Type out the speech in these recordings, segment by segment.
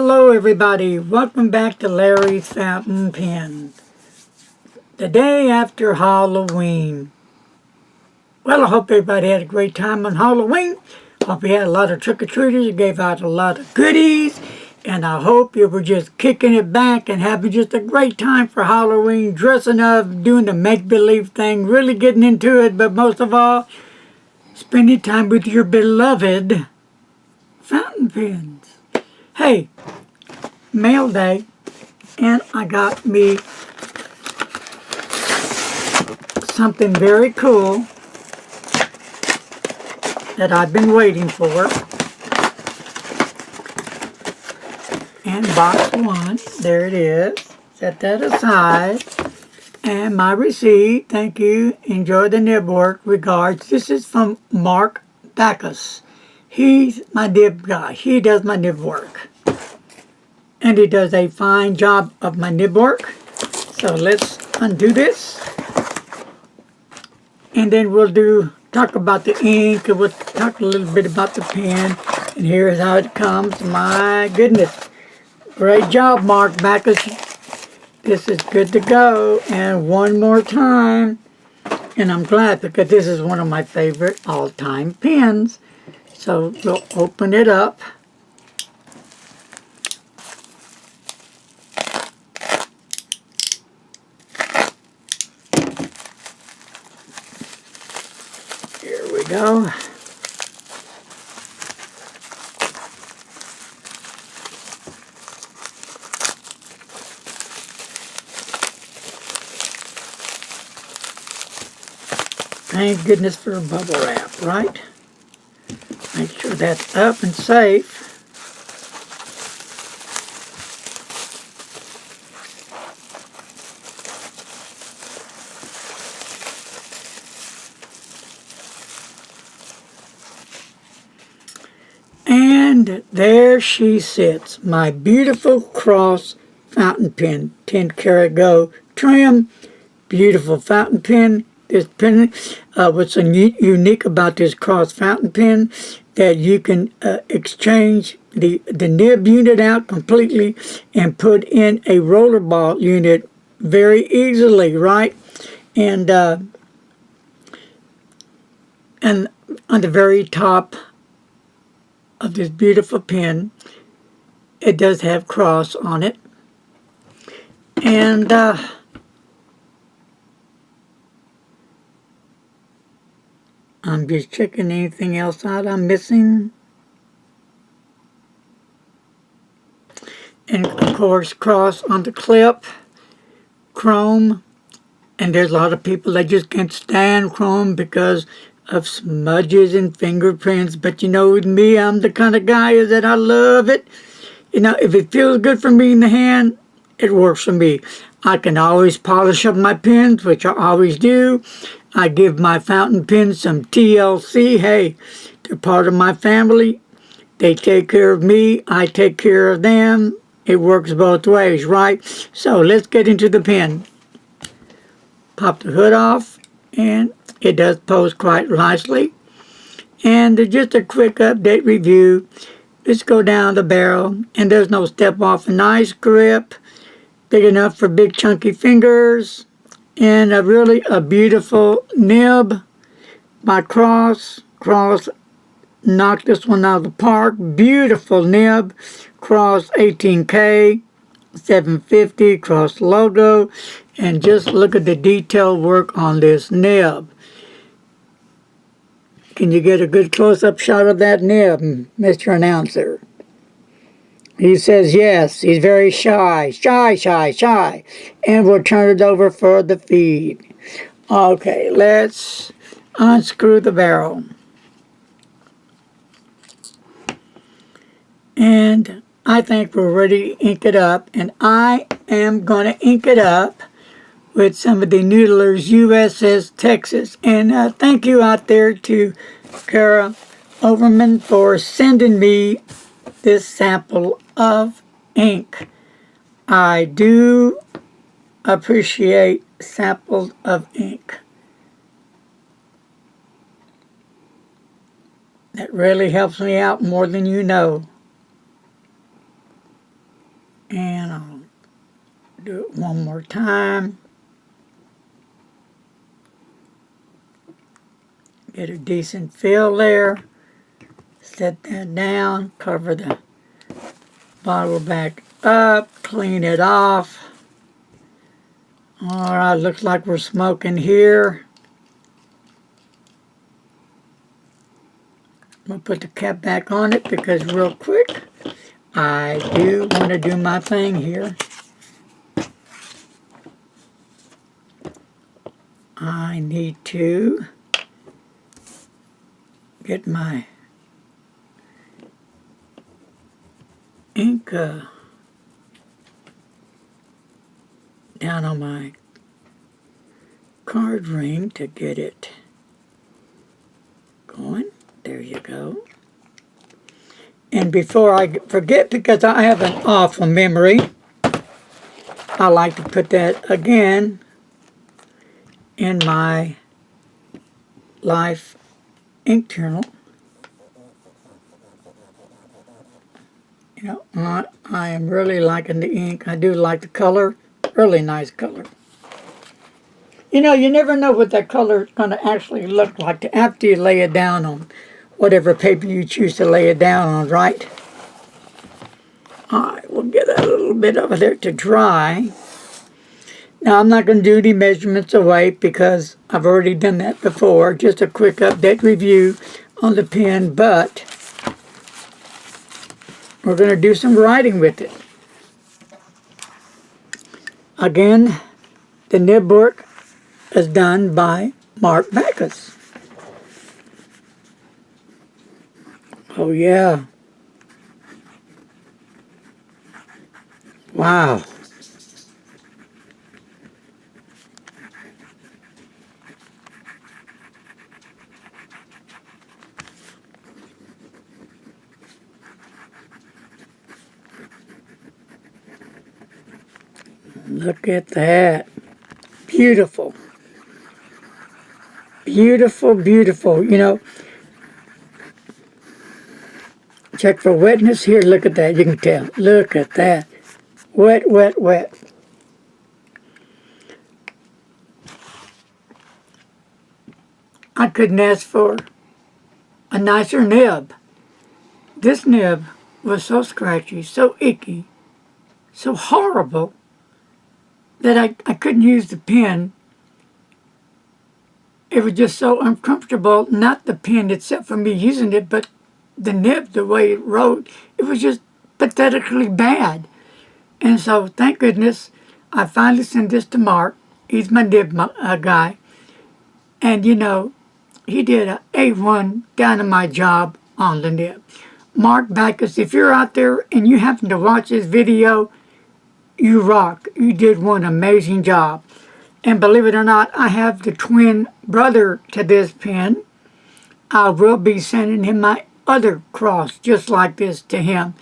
Hello everybody, welcome back to Larry's Fountain Pen. The day after Halloween. Well, I hope everybody had a great time on Halloween. Hope you had a lot of trick-or-treaters, you gave out a lot of goodies. And I hope you were just kicking it back and having just a great time for Halloween. Dressing up, doing the make-believe thing, really getting into it. But most of all, spending time with your beloved fountain pens. Hey, mail day. And I got me something very cool that I've been waiting for. And box one, there it is. Set that aside. And my receipt, thank you. Enjoy the nib work. Regards. This is from Mark Backus. He's my nib guy. He does my nib work. And he does a fine job of my nib work. So let's undo this. And then we'll talk about the ink, and we'll talk a little bit about the pen. And here's how it comes. My goodness. Great job, Mark Backus. This is good to go. And one more time. And I'm glad because this is one of my favorite all-time pens. So we'll open it up. Here we go. Thank goodness for bubble wrap, right? Make sure that's up and safe. And there she sits, my beautiful Cross fountain pen, 10 karat gold trim, beautiful fountain pen. This pen, what's unique about this Cross fountain pen, that you can exchange the nib unit out completely and put in a rollerball unit very easily, right? And on the very top of this beautiful pen, it does have Cross on it. And I'm just checking anything else out I'm missing. And of course, Cross on the clip, chrome. And there's a lot of people that just can't stand chrome because of smudges and fingerprints. But you know, with me, I'm the kind of guy that I love it. You know, if it feels good for me in the hand, it works for me. I can always polish up my pens, which I always do. I give my fountain pens some TLC. Hey, they're part of my family. They take care of me. I take care of them. It works both ways, right? So let's get into the pen. Pop the hood off, and it does pose quite nicely. And just a quick update review. Let's go down the barrel, and there's no step off. A nice grip, big enough for big chunky fingers. And really a beautiful nib by Cross. Cross knocked this one out of the park. Beautiful nib. Cross 18K, 750, Cross logo. And just look at the detail work on this nib. Can you get a good close-up shot of that nib, Mr. Announcer? He says yes, he's very shy. Shy. And we'll turn it over for the feed. Okay, let's unscrew the barrel. And I think we're ready to ink it up. And I am going to ink it up with some of the Noodlers USS Texas. And thank you out there to Kara Overman for sending me this sample of ink. I do appreciate samples of ink. That really helps me out more than you know. Do it one more time. Get a decent fill there. Set that down. Cover the bottle back up. Clean it off. Alright, looks like we're smoking here. I'm going to put the cap back on it because real quick, I do want to do my thing here. I need to get my ink down on my card ring to get it going. There you go. And before I forget, because I have an awful memory, I like to put that again in my Life ink journal. You know, I am really liking the ink. I do like the color. Really nice color. You know, you never know what that color is going to actually look like after you lay it down on whatever paper you choose to lay it down on, right? All right, we'll get a little bit over there to dry. Now, I'm not going to do any measurements of weight because I've already done that before. Just a quick update review on the pen, but we're going to do some writing with it. Again, the nib work is done by Mark Backus. Oh, yeah. Wow. Look at that. Beautiful. Beautiful, beautiful. You know, check for wetness here. Look at that. You can tell. Look at that. Wet, wet, wet. I couldn't ask for a nicer nib. This nib was so scratchy, so icky, so horrible that I couldn't use the pen. It was just so uncomfortable, not the pen itself for me using it, but the nib, the way it wrote, it was just pathetically bad. And so, thank goodness, I finally sent this to Mark. He's my nib guy. And, you know, he did an A1 dynamite job on the nib. Mark Backus, if you're out there and you happen to watch this video, you rock. You did one amazing job. And believe it or not, I have the twin brother to this pen. I will be sending him my other cross just like this to him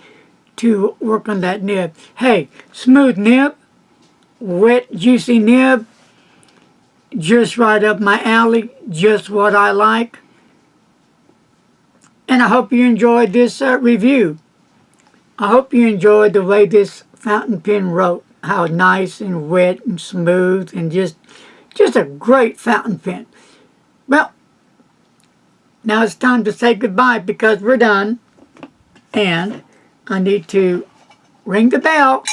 to work on that nib. Hey, smooth nib, wet, juicy nib, just right up my alley, just what I like. And I hope you enjoyed this review. I hope you enjoyed the way this fountain pen wrote. How nice and wet and smooth and just a great fountain pen. Well, now it's time to say goodbye because we're done. And I need to ring the bell.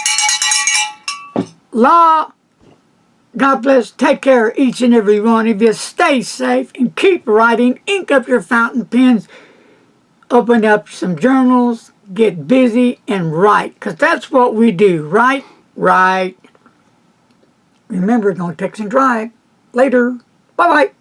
Law, God bless, take care of each and every one of you. Stay safe and keep writing. Ink up your fountain pens. Open up some journals. Get busy and write. Because that's what we do, right? Right. Remember, don't text and drive. Later. Bye-bye.